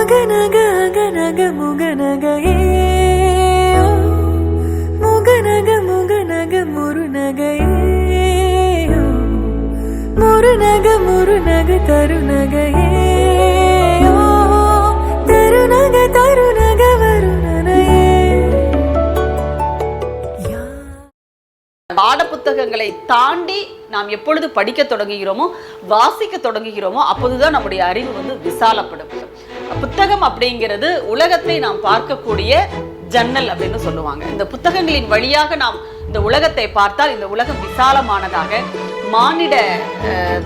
அகநக அகநக முகநகையே முகநக முகநக முருநகையே முருநக முருநக தருநகையே தருநக தருநக வருணனையே. பாட புத்தகங்களை தாண்டி நாம் எப்பொழுது படிக்க தொடங்குகிறோமோ வாசிக்க தொடங்குகிறோமோ அப்போதுதான் நம்முடைய அறிவு விசாலப்படும். புத்தகம் அப்படிங்கிறது உலகத்தை நாம் பார்க்கக்கூடிய ஜன்னல் அப்படின்னு சொல்லுவாங்க. இந்த புத்தகங்களின் வழியாக நாம் இந்த உலகத்தை பார்த்தால் இந்த உலகம் விசாலமானதாக, மானிட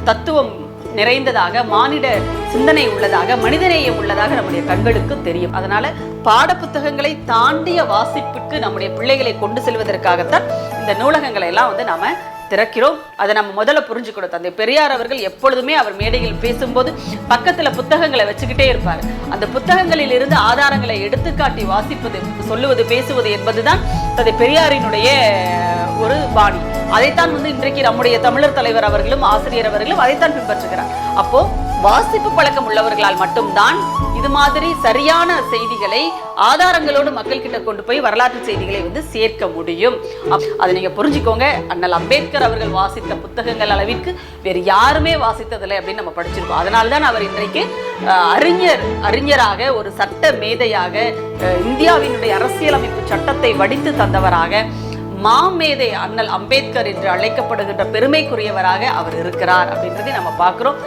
தத்துவம் நிறைந்ததாக, மானிட சிந்தனை உள்ளதாக, மனிதநேயம் உள்ளதாக நம்முடைய கண்களுக்கு தெரியும். அதனால பாட புத்தகங்களை தாண்டிய வாசிப்புக்கு நம்முடைய பிள்ளைகளை கொண்டு செல்வதற்காகத்தான் இந்த நூலகங்களை எல்லாம் நாம திறக்கிறோம். அதை நம்ம முதல்ல புரிஞ்சுக்கணும். தந்தை பெரியார் அவர்கள் எப்பொழுதுமே அவர் மேடையில் பேசும்போது பக்கத்துல புத்தகங்களை வச்சுக்கிட்டே இருப்பார். அந்த புத்தகங்களில் இருந்து ஆதாரங்களை எடுத்துக்காட்டி வாசிப்பது, சொல்லுவது, பேசுவது என்பதுதான் தந்தை பெரியாரினுடைய ஒரு பாணி. அதைத்தான் இன்றைக்கு நம்முடைய தமிழர் தலைவர் அவர்களும் ஆசிரியர் அவர்களும் அதைத்தான் பின்பற்றுகிறார். அப்போ வாசிப்பு பழக்கம் உள்ளவர்களால் மட்டும்தான் இது மாதிரி சரியான செய்திகளை ஆதாரங்களோடு மக்கள் கிட்ட கொண்டு போய் வரலாற்று செய்திகளை சேர்க்க முடியும். அதை நீங்க புரிஞ்சுக்கோங்க. அண்ணல் அம்பேத்கர் அவர்கள் வாசித்த புத்தகங்கள் அளவிற்கு வேறு யாருமே வாசித்ததில்லை அப்படின்னு நம்ம படிச்சிருக்கோம். அதனால்தான் அவர் இன்றைக்கு அறிஞராக, ஒரு சட்ட மேதையாக, இந்தியாவினுடைய அரசியலமைப்பு சட்டத்தை வடித்து தந்தவராக, மாமேதை அண்ணல் அம்பேத்கர் என்று அழைக்கப்படுகின்ற பெருமைக்குரியவராக அவர் இருக்கிறார் அப்படின்றதை நம்ம பார்க்கிறோம்.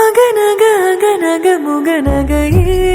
அகநக அகநக முகநகையே